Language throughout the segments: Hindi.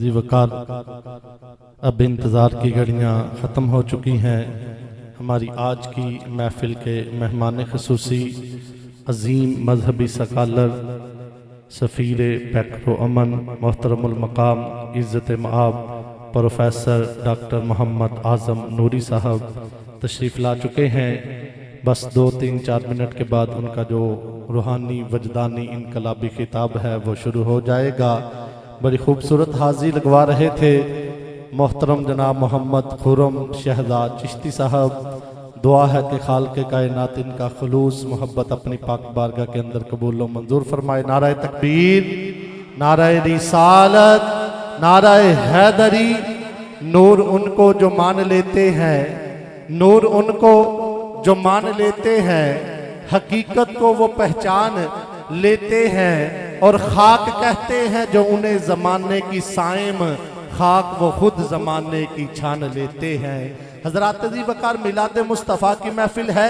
जी वकार, अब इंतज़ार की घड़ियाँ ख़त्म हो चुकी हैं। हमारी आज की महफिल के मेहमान खसूसी अजीम मजहबी सकालर सफ़ीर पैकरो अमन मोहतरमुल मकाम इज़्ज़त मआब प्रोफेसर डॉक्टर मोहम्मद आज़म नूरी साहब तशरीफ़ ला चुके हैं। बस 2-3-4 मिनट के बाद उनका जो रूहानी वजदानी इनकलाबी खिताब है वो शुरू हो जाएगा। बड़ी खूबसूरत हाज़ी लगवा रहे थे मोहतरम जनाब मोहम्मद खुरम शहजाद चिश्ती साहब। दुआ है कि खालिक़ कायनात इनका खुलूस मोहब्बत अपनी पाक बारगाह के अंदर कबूल व मंजूर फरमाए। नाराए तकबीर, नाराए रिसालत, नाराए हैदरी। नूर उनको जो मान लेते हैं, नूर उनको जो मान लेते हैं, हकीकत को वो पहचान लेते हैं। और खाक कहते हैं जो उन्हें ज़माने की साइम, खाक वो खुद ज़माने की छान लेते हैं। हज़रात जी वकार, मिलाद मुस्तफ़ा की महफिल है।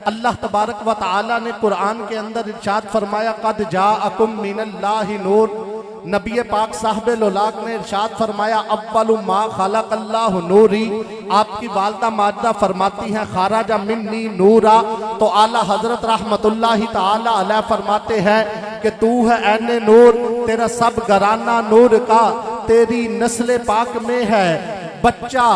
अल्लाह तबारक व तआला ने कुरान के अंदर इरशाद फरमाया, क़द जाअकुम मिनल्लाहि नूर। नबी पाक साहब लोलाक ने इरशाद फरमाया, अव्वलु मा खलक़ल्लाहु नूरी। आपकी वालदा माजदा फरमाती हैं, खाराजा मिन्नी नूरा। तो आला हजरत रहमतुल्लाहि तआला अलैह फरमाते हैं कि तू है ऐने नूर, तेरा सब घराना नूर का, तेरी नस्ल पाक में है बच्चा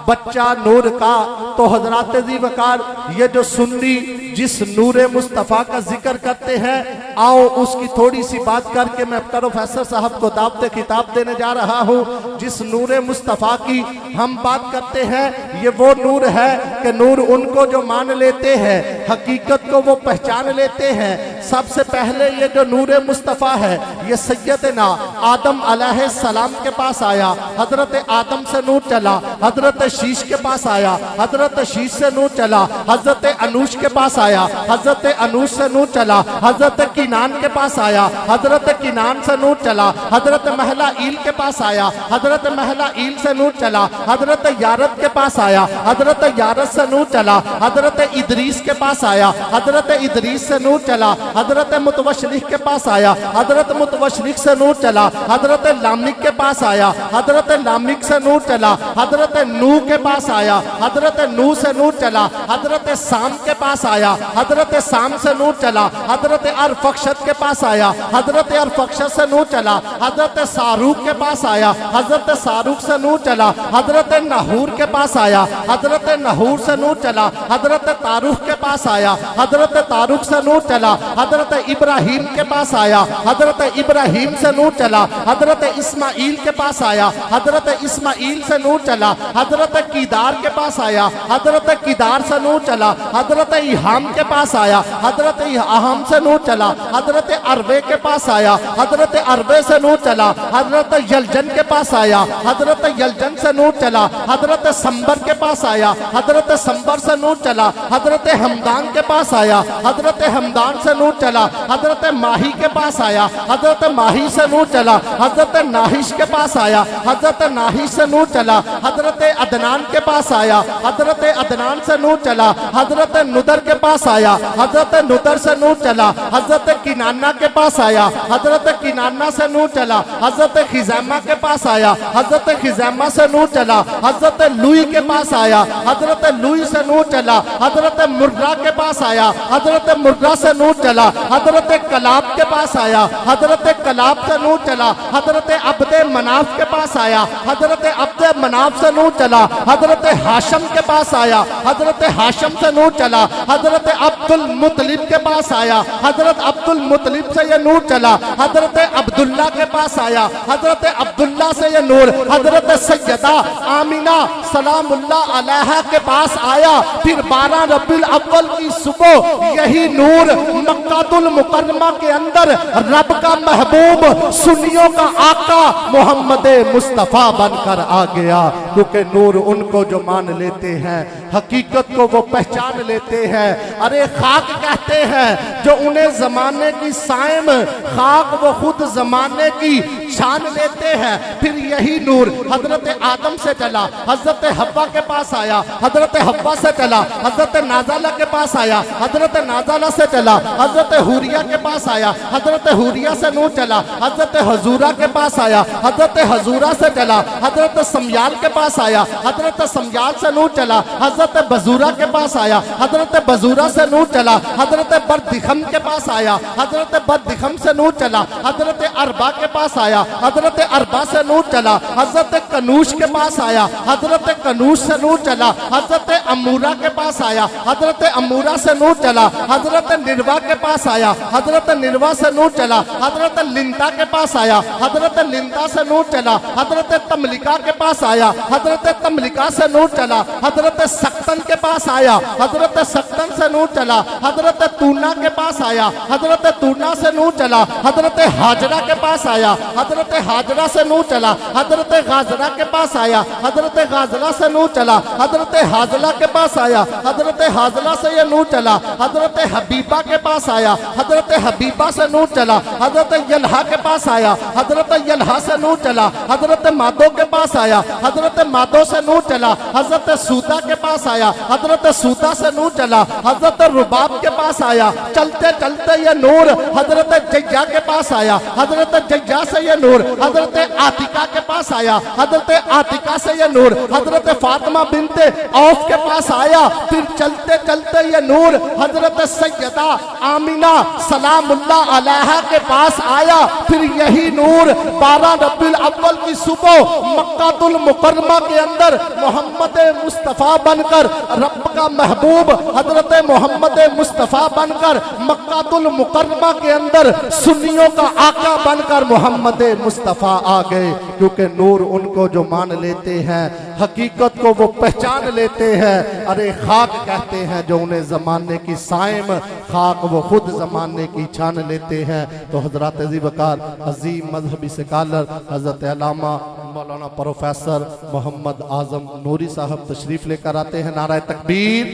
बच्चा नूर का। तो हजरात जी वकार, ये जो सुन्नी जिस नूरे मुस्तफ़ा का जिक्र करते हैं, आओ उसकी थोड़ी सी बात करके मैं प्रोफेसर साहब को दावत खिताब देने जा रहा हूँ। जिस नूरे मुस्तफ़ा की हम बात करते हैं, ये वो नूर है कि नूर उनको जो मान लेते हैं, हकीकत को वो पहचान लेते हैं। सबसे पहले ये जो नूरे मुस्तफ़ा है, ये सैयदना आदम अलैहिस्सलाम के पास आया। हजरत आदम से नूर चला, हजरत शीश के पास आया, हजरत शीश से नूर चला, हजरत अनूश के पास आया, हजरत अनूश से नूर चला, हजरत किनान के पास आया, हजरत किनान से नूर चला, हजरत महला ईल के पास आया, हजरत महला ईल से नूर चला, हजरत यारत के पास आया, हजरत यारत से नूर चला, हजरत इदरीस के पास आया, हजरत इदरीस से नूर चला, हजरत मुतवश्शिलिक के पास आया, हजरत मुतवश्शिलिक से नूर चला, हजरत लामिक के पास आया, हजरत लामिक से नूर चला, हजरत नूह के पास आया, हजरत नूह से नूर चला, हजरत साम के पास आया, हजरत साम से नूर चला, हजरत अरफक्षद के पास आया, हजरत अरफक्षद से नूर चला, हजरत शाहरुख के पास आया, हजरत शाहरुख से नूर चला, हजरत नहूर के पास आया, हजरत नहूर से नूर चला, हजरत तारुख के पास आया, हजरत तारुख से नूर चला, हजरत इब्राहिम के पास आया, हजरत इब्राहिम से नूर चला, हजरत इस्माइल के पास आया, हजरत इस्माइल से नूर चला, हजरत कीदार के पास आया, हजरत कीदार से नूर चला, हजरत इहाम के पास आया, हजरत इहाम से नूर चला, हजरत अरबे के पास आया, हजरत अरबे से नूर चला, हजरत यलजन के पास आया, हजरत यलजन से नूर चला, हजरत संबर के पास आया, हजरत संबर से नूर चला, हजरत हमदान के पास आया, हजरत हमदान से नूर चला, हजरत माही के पास आया, हजरत माही से नूर चला, हजरत नाहिश के पास आया, हजरत नाहिश से नूर चला, हजरत अदनान के पास आया, हजरत अदनान से नूर चला, हजरत नुदर के पास आया, हजरत नुदर से नूर चला, हजरत किनाना के पास आया, हजरत किनाना से नूर चला, हजरत खिज़ैमा के पास आया, हजरत खिज़ैमा से नूर चला, हजरत लुई के पास आया, हजरत लुई से नूर चला, हजरत मुर्रा के पास आया, हजरत मुर्रा से नूर चला, हजरत कलाब के पास आया, हजरत कलाब से नूर चला, हजरत अब्दे मनाफ के पास आया, हजरत अब्दे मनाफ से नूर चला, हजरत हाशम के पास आया, हजरत हाशम से नूर चला, हजरत अब्दुल मुतलिब के पास आया, हजरत अब्दुल मुतलिब से ये नूर चला, हजरत अब्दुल्ला के पास आया, हजरत अब्दुल्ला से ये नूर हजरत सैयदा आमिना सलामुल्लाह अलैहा के पास आया। फिर 12 रबीउल अव्वल की सुबह यही नूर मक्कातुल मुकर्रमा के अंदर रब का महबूब सुन्नियों का आका मोहम्मद मुस्तफ़ा बनकर आ गया। क्योंकि नूर उनको जो मान लेते हैं हकीकत को वो पहचान लेते हैं। अरे खाक कहते हैं जो उन्हें जमाने की साइम, खाक वो खुद जमाने की छान लेते हैं। फिर यही नूर हजरत आदम से चला, हजरत हव्वा के पास आया, हजरत हव्वा से चला, हजरत नाज़ाला के पास आया, हजरत नाज़ाला से चला, हजरत हुरिया के पास आया, हजरत हुरिया से नूर चला, हजरत हजूरा के पास आया, हजरत हजूरा से चला, हजरत समयाल के पास आया, हजरत समयाल से नूर चला, हजरत बजूरा के पास आया, हजरत बजूरा से नूर चला, हजरत बरदिखम के पास आया, हजरत बरदिखम से नूर चला, हजरत अरबा के पास आया, हजरत अरबा से नूर चला, हजरत कनूश के पास आया, हजरत कनूश से नूर चला, हजरत अमूरा के पास आया, हजरत अमूरा से नूर चला, हजरत निर्वा के पास आया, हजरत निर्वा से नूर चला, हजरत लिंता के पास आया, हजरत लिंता से नूर चला, हजरत तमलिका के पास आया, हजरत तमलिका से नूर चला, हजरत सक्तन के पास आया, हजरत सक्तन से नूर चला, हजरत तूना के पास आया, हजरत तूना से नूर चला, हजरत हाजरा के पास आया, हजरत हाजरा से नूर चला, हजरत गाजरा के पास आया, हजरत गाजरा से नूर चला, हजरत हाजला के पास आया, हजरत हाजला से ये नूर चला, हजरत हबीबा के पास आया, हजरत हबीबा से नूर चला, हजरत यल्हा के पास आया, हजरत यल्हा से नूर चला, हजरत मादो के पास आया, हजरत मादो से नूर चला, हजरत सूदा के पास आया, हजरत सूदा से नूर चला, हजरत रुबाब के पास आया। चलते चलते ये नूर हजरत जज्जा के पास आया, हजरत जज्जा से ये नूर हजरत आतिका के पास आया, हजरत आतिका से ये नूर हजरत फातिमा बिनते औफ के पास आया। फिर चलते चलते ये नूर हजरत सैयदा आमिना सलामुल्लाह अलैहा के पास आया। फिर यही नूर 12 रबीउल अव्वल की सुबह मक्कातुल मुकर्रमा के अंदर मोहम्मद मुस्तफ़ा बनकर, रब का महबूब हजरत मोहम्मद मुस्तफ़ा बनकर मक्कातुल मुकर्रमा के अंदर सुन्नियों का आका बनकर मोहम्मद मुस्तफ़ा आ गए। क्योंकि नूर उनको जो मान लेते हैं हकीकत को वो पहचान लेते हैं। अरे खाक कहते हैं जो उन्हें ज़माने की साइम, खाक वो खुद ज़माने की छान लेते हैं। तो हजरत ज़ीवकार अजीम मजहबी स्कॉलर हजरत अल्लामा मौलाना प्रोफेसर मोहम्मद आजम नूरी साहब तशरीफ लेकर आते हैं। नाराए तकबीर,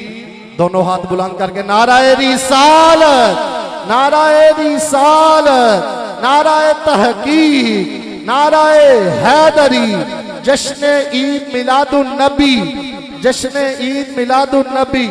दोनों हाथ बुलंद करके नाराए रिसालत, नाराए रिसालत, नाराए तहकीक, नाराए हैदरी, जश्न ईद मिलादुन नबी, जश्न ईद मिलादुन नबी।